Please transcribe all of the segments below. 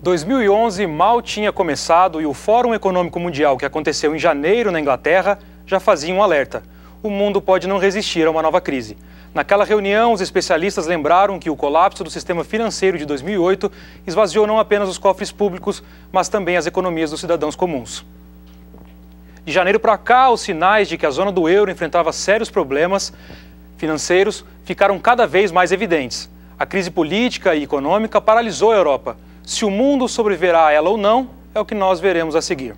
2011 mal tinha começado e o Fórum Econômico Mundial, que aconteceu em janeiro na Inglaterra, já fazia um alerta. O mundo pode não resistir a uma nova crise. Naquela reunião, os especialistas lembraram que o colapso do sistema financeiro de 2008 esvaziou não apenas os cofres públicos, mas também as economias dos cidadãos comuns. De janeiro para cá, os sinais de que a zona do euro enfrentava sérios problemas financeiros ficaram cada vez mais evidentes. A crise política e econômica paralisou a Europa. Se o mundo sobreviverá a ela ou não, é o que nós veremos a seguir.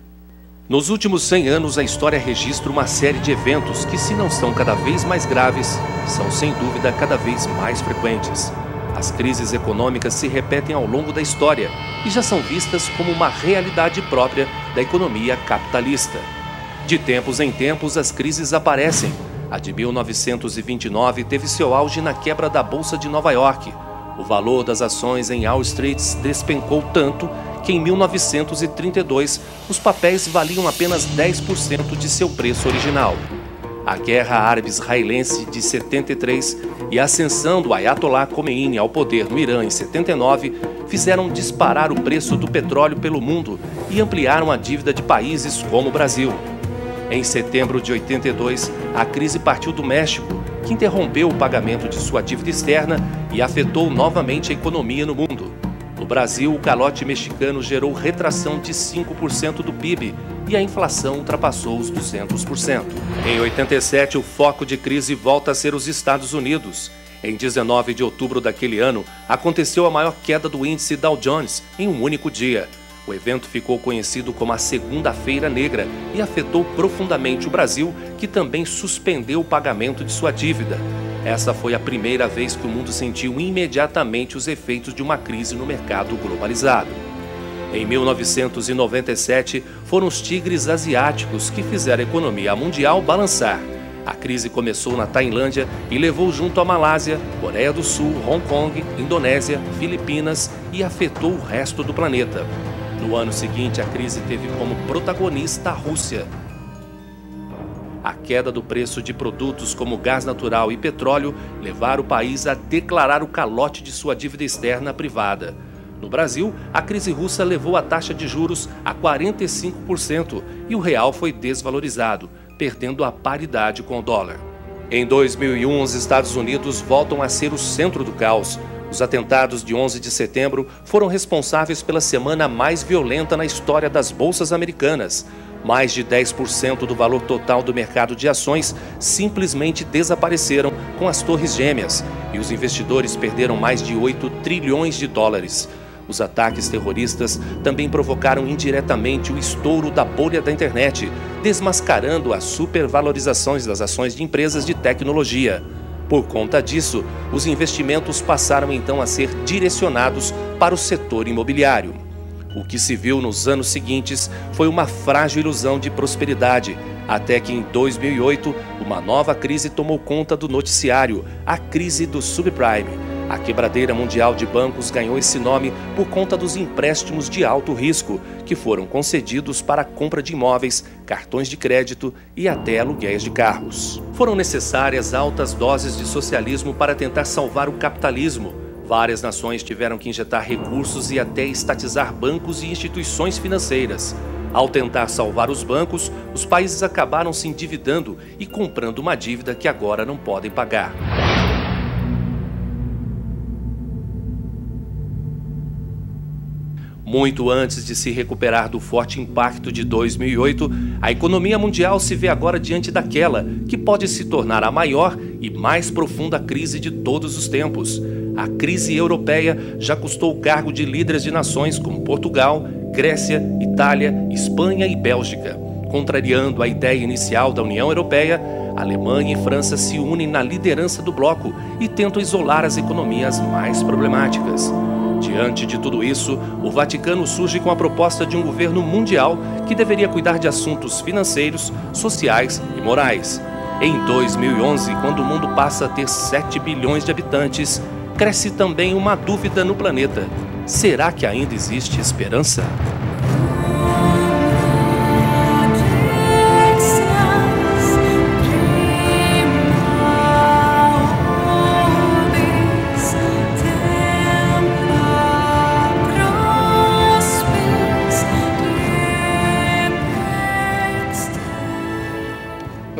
Nos últimos 100 anos, a história registra uma série de eventos que, se não são cada vez mais graves, são sem dúvida cada vez mais frequentes. As crises econômicas se repetem ao longo da história e já são vistas como uma realidade própria da economia capitalista. De tempos em tempos, as crises aparecem. A de 1929 teve seu auge na quebra da Bolsa de Nova York. O valor das ações em Wall Street despencou tanto que em 1932 os papéis valiam apenas 10% de seu preço original. A Guerra Árabe-Israelense de 73 e a ascensão do Ayatollah Khomeini ao poder no Irã em 79 fizeram disparar o preço do petróleo pelo mundo e ampliaram a dívida de países como o Brasil. Em setembro de 82, a crise partiu do México, que interrompeu o pagamento de sua dívida externa e afetou novamente a economia no mundo. No Brasil, o calote mexicano gerou retração de 5% do PIB e a inflação ultrapassou os 200%. Em 87, o foco de crise volta a ser os Estados Unidos. Em 19 de outubro daquele ano, aconteceu a maior queda do índice Dow Jones em um único dia. O evento ficou conhecido como a Segunda-feira Negra e afetou profundamente o Brasil, que também suspendeu o pagamento de sua dívida. Essa foi a primeira vez que o mundo sentiu imediatamente os efeitos de uma crise no mercado globalizado. Em 1997, foram os tigres asiáticos que fizeram a economia mundial balançar. A crise começou na Tailândia e levou junto a Malásia, Coreia do Sul, Hong Kong, Indonésia, Filipinas e afetou o resto do planeta. No ano seguinte, a crise teve como protagonista a Rússia. A queda do preço de produtos como gás natural e petróleo levaram o país a declarar o calote de sua dívida externa privada. No Brasil, a crise russa levou a taxa de juros a 45% e o real foi desvalorizado, perdendo a paridade com o dólar. Em 2001, os Estados Unidos voltam a ser o centro do caos. Os atentados de 11 de setembro foram responsáveis pela semana mais violenta na história das bolsas americanas. Mais de 10% do valor total do mercado de ações simplesmente desapareceram com as Torres Gêmeas e os investidores perderam mais de 8 trilhões de dólares. Os ataques terroristas também provocaram indiretamente o estouro da bolha da internet, desmascarando as supervalorizações das ações de empresas de tecnologia. Por conta disso, os investimentos passaram então a ser direcionados para o setor imobiliário. O que se viu nos anos seguintes foi uma frágil ilusão de prosperidade, até que em 2008, uma nova crise tomou conta do noticiário, a crise do subprime. A quebradeira mundial de bancos ganhou esse nome por conta dos empréstimos de alto risco, que foram concedidos para a compra de imóveis, cartões de crédito e até aluguéis de carros. Foram necessárias altas doses de socialismo para tentar salvar o capitalismo. Várias nações tiveram que injetar recursos e até estatizar bancos e instituições financeiras. Ao tentar salvar os bancos, os países acabaram se endividando e comprando uma dívida que agora não podem pagar. Muito antes de se recuperar do forte impacto de 2008, a economia mundial se vê agora diante daquela que pode se tornar a maior e mais profunda crise de todos os tempos. A crise europeia já custou o cargo de líderes de nações como Portugal, Grécia, Itália, Espanha e Bélgica. Contrariando a ideia inicial da União Europeia, Alemanha e França se unem na liderança do bloco e tentam isolar as economias mais problemáticas. Diante de tudo isso, o Vaticano surge com a proposta de um governo mundial que deveria cuidar de assuntos financeiros, sociais e morais. Em 2011, quando o mundo passa a ter 7 bilhões de habitantes, cresce também uma dúvida no planeta. Será que ainda existe esperança?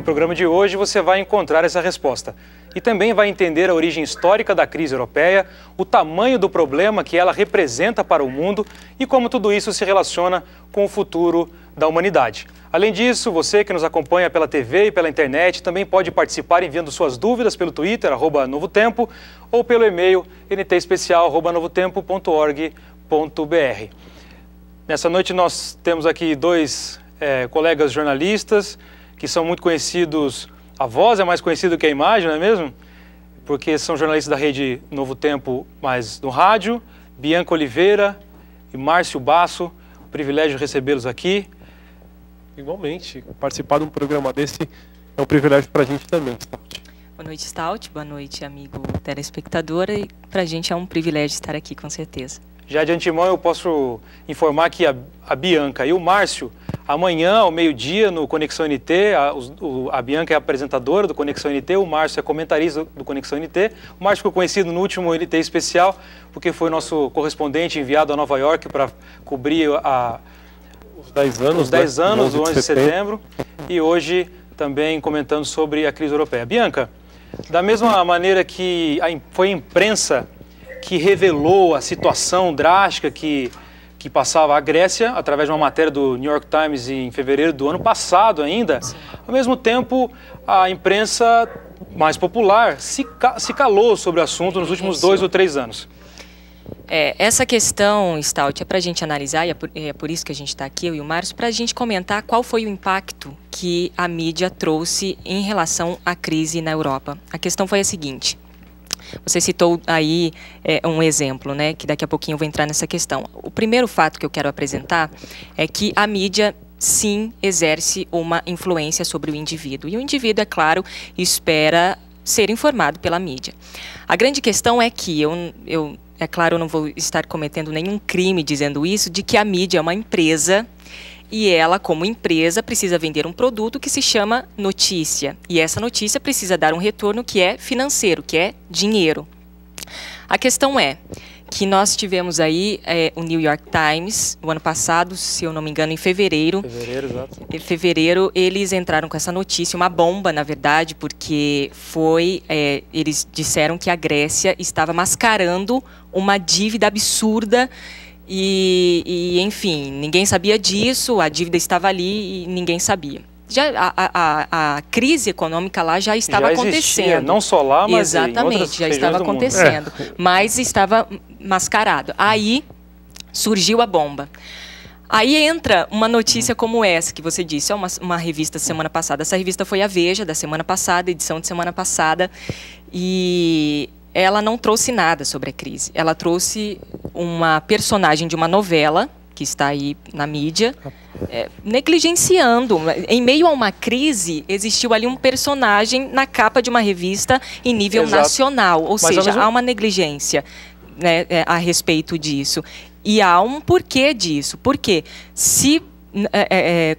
programa de hoje você vai encontrar essa resposta. E também vai entender a origem histórica da crise europeia, o tamanho do problema que ela representa para o mundo e como tudo isso se relaciona com o futuro da humanidade. Além disso, você que nos acompanha pela TV e pela internet também pode participar enviando suas dúvidas pelo Twitter, @novotempo, ou pelo e-mail ntespecial@novotempo.org.br. Nessa noite nós temos aqui dois colegas jornalistas que são muito conhecidos. A voz é mais conhecida que a imagem, não é mesmo? Porque são jornalistas da rede Novo Tempo, mas no rádio. Bianca Oliveira e Márcio Basso, o privilégio de recebê-los aqui. Igualmente, participar de um programa desse é um privilégio para a gente também, Stout. Boa noite, Stout. Boa noite, amigo telespectador. E para a gente é um privilégio estar aqui, com certeza. Já de antemão eu posso informar que a Bianca e o Márcio, amanhã ao meio-dia no Conexão NT, a Bianca é apresentadora do Conexão NT, o Márcio é comentarista do Conexão NT. O Márcio ficou conhecido no último NT especial porque foi nosso correspondente enviado a Nova York para cobrir os 10 anos, os 10 anos do 11 de setembro, e hoje também comentando sobre a crise europeia. Bianca, da mesma maneira que foi a imprensa que revelou a situação drástica que passava a Grécia, através de uma matéria do New York Times em fevereiro do ano passado ainda, ao mesmo tempo a imprensa mais popular se calou sobre o assunto nos últimos 2 ou 3 anos. Essa questão, Stout, é para a gente analisar, e é por isso que a gente está aqui, eu e o Márcio, para a gente comentar qual foi o impacto que a mídia trouxe em relação à crise na Europa. A questão foi a seguinte: você citou aí um exemplo, né, que daqui a pouquinho eu vou entrar nessa questão. O primeiro fato que eu quero apresentar é que a mídia, sim, exerce uma influência sobre o indivíduo. E o indivíduo, é claro, espera ser informado pela mídia. A grande questão é que é claro, eu não vou estar cometendo nenhum crime dizendo isso, de que a mídia é uma empresa e ela, como empresa, precisa vender um produto que se chama notícia. E essa notícia precisa dar um retorno que é financeiro, que é dinheiro. A questão é que nós tivemos aí o New York Times, o ano passado, se eu não me engano, em fevereiro. Fevereiro, exato. Em fevereiro, eles entraram com essa notícia, uma bomba, na verdade, porque eles disseram que a Grécia estava mascarando uma dívida absurda. Enfim, ninguém sabia disso, a dívida estava ali e ninguém sabia. Já a crise econômica lá já estava acontecendo. Não só lá, mas exatamente, já estava acontecendo, mas estava mascarado. Aí surgiu a bomba. Aí entra uma notícia como essa que você disse, é uma revista da semana passada. Essa revista foi a Veja, da semana passada, edição de semana passada, e ela não trouxe nada sobre a crise. Ela trouxe uma personagem de uma novela, que está aí na mídia, negligenciando. Em meio a uma crise, existiu ali um personagem na capa de uma revista em nível nacional. Ou seja, há uma negligência, né, a respeito disso. E há um porquê disso. Porque se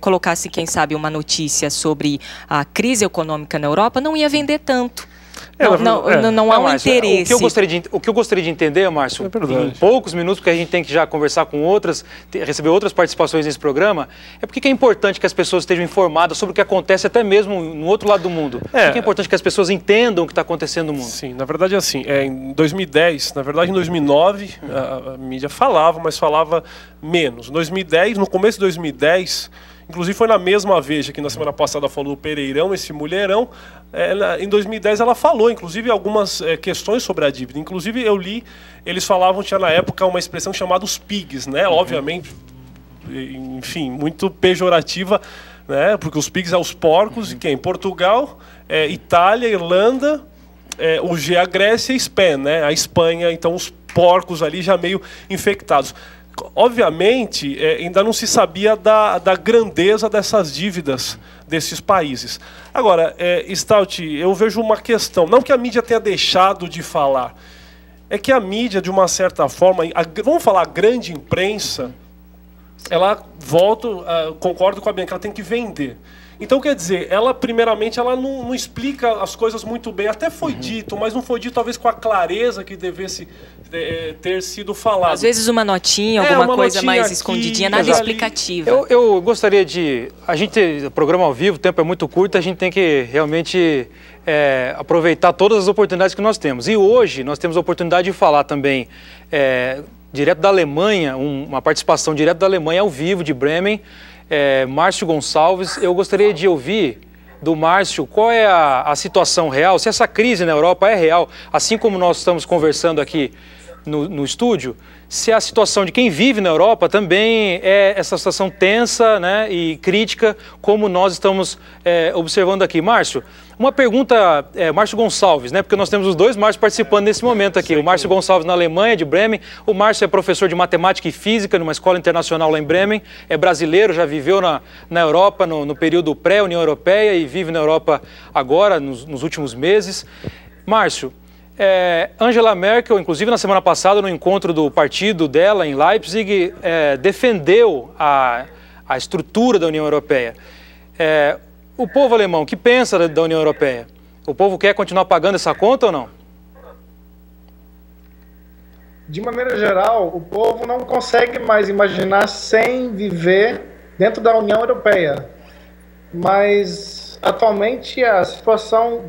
colocasse, quem sabe, uma notícia sobre a crise econômica na Europa, não ia vender tanto. Não há um interesse. O que eu gostaria de entender, Márcio, em poucos minutos, porque a gente tem que já conversar com outras, receber outras participações nesse programa, é porque é importante que as pessoas estejam informadas sobre o que acontece até mesmo no outro lado do mundo. Porque é importante que as pessoas entendam o que está acontecendo no mundo. Sim, na verdade é assim, em 2010, na verdade em 2009, a mídia falava, mas falava menos. Em 2010, no começo de 2010... Inclusive foi na mesma Veja que na semana passada falou o Pereirão, esse mulherão. Em 2010 ela falou, inclusive, algumas questões sobre a dívida. Inclusive eu li, eles falavam, tinha na época uma expressão chamada os pigs, né? Obviamente, enfim, muito pejorativa, né? Porque os pigs são os porcos, e quem? Portugal, Itália, Irlanda, o G, a Grécia e a Espanha, né? A Espanha, então os porcos ali já meio infectados. Obviamente, ainda não se sabia da grandeza dessas dívidas desses países. Agora, Stout, eu vejo uma questão, não que a mídia tenha deixado de falar, é que a mídia, de uma certa forma, vamos falar a grande imprensa, ela, concordo com a Bianca, ela tem que vender. Então, quer dizer, ela primeiramente ela não explica as coisas muito bem. Até foi dito, mas não foi dito talvez com a clareza que devesse ter sido falado. Às vezes uma notinha, alguma coisa notinha mais aqui, escondidinha, nada explicativa. Eu gostaria de... o programa ao vivo, o tempo é muito curto, a gente tem que realmente aproveitar todas as oportunidades que nós temos. E hoje nós temos a oportunidade de falar também direto da Alemanha, uma participação direto da Alemanha ao vivo, de Bremen, Márcio Gonçalves. Eu gostaria de ouvir do Márcio qual é a situação real, se essa crise na Europa é real, assim como nós estamos conversando aqui no estúdio, se a situação de quem vive na Europa também é essa situação tensa, né, e crítica, como nós estamos observando aqui. Márcio, uma pergunta, Márcio Gonçalves, né, porque nós temos os dois Márcios participando nesse momento aqui. O Márcio Gonçalves na Alemanha, de Bremen. O Márcio é professor de matemática e física numa escola internacional lá em Bremen. É brasileiro, já viveu na Europa no período pré-União Europeia e vive na Europa agora, nos últimos meses. Márcio, Angela Merkel, inclusive na semana passada, no encontro do partido dela em Leipzig, defendeu a estrutura da União Europeia. O povo alemão, o que pensa da União Europeia? O povo quer continuar pagando essa conta ou não? De maneira geral, o povo não consegue mais imaginar sem viver dentro da União Europeia. Mas, atualmente, a situação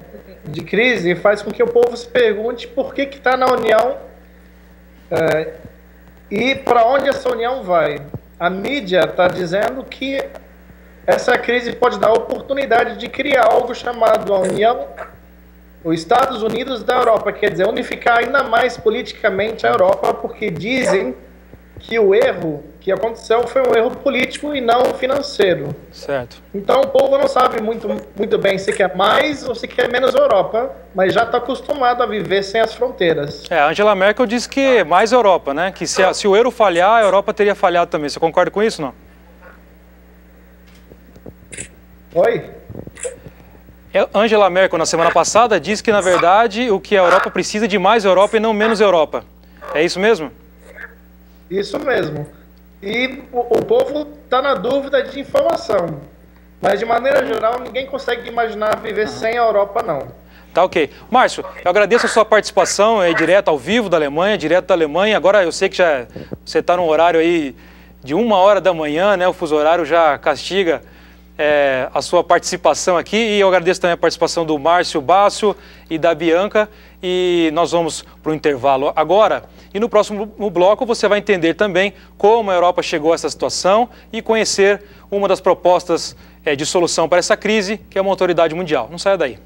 de crise faz com que o povo se pergunte por que está na União e para onde essa União vai. A mídia está dizendo que essa crise pode dar a oportunidade de criar algo chamado a União, os Estados Unidos da Europa, quer dizer, unificar ainda mais politicamente a Europa, porque dizem que o erro que aconteceu foi um erro político e não financeiro. Certo. Então o povo não sabe muito bem se quer mais ou se quer menos Europa, mas já está acostumado a viver sem as fronteiras. A Angela Merkel disse que mais Europa, né? Que se o euro falhar, a Europa teria falhado também. Você concorda com isso, não? Oi? Angela Merkel, na semana passada, disse que, na verdade, o que a Europa precisa de mais Europa e não menos Europa. É isso mesmo? Isso mesmo. E o povo está na dúvida de informação. Mas, de maneira geral, ninguém consegue imaginar viver sem a Europa, não. Tá ok. Márcio, eu agradeço a sua participação direto ao vivo da Alemanha, direto da Alemanha. Agora eu sei que você está num horário aí de 1h da manhã, né? O fuso horário já castiga a sua participação aqui, e eu agradeço também a participação do Márcio Bácio e da Bianca, e nós vamos para o intervalo agora, e no próximo bloco você vai entender também como a Europa chegou a essa situação e conhecer uma das propostas de solução para essa crise, que é uma autoridade mundial. Não saia daí.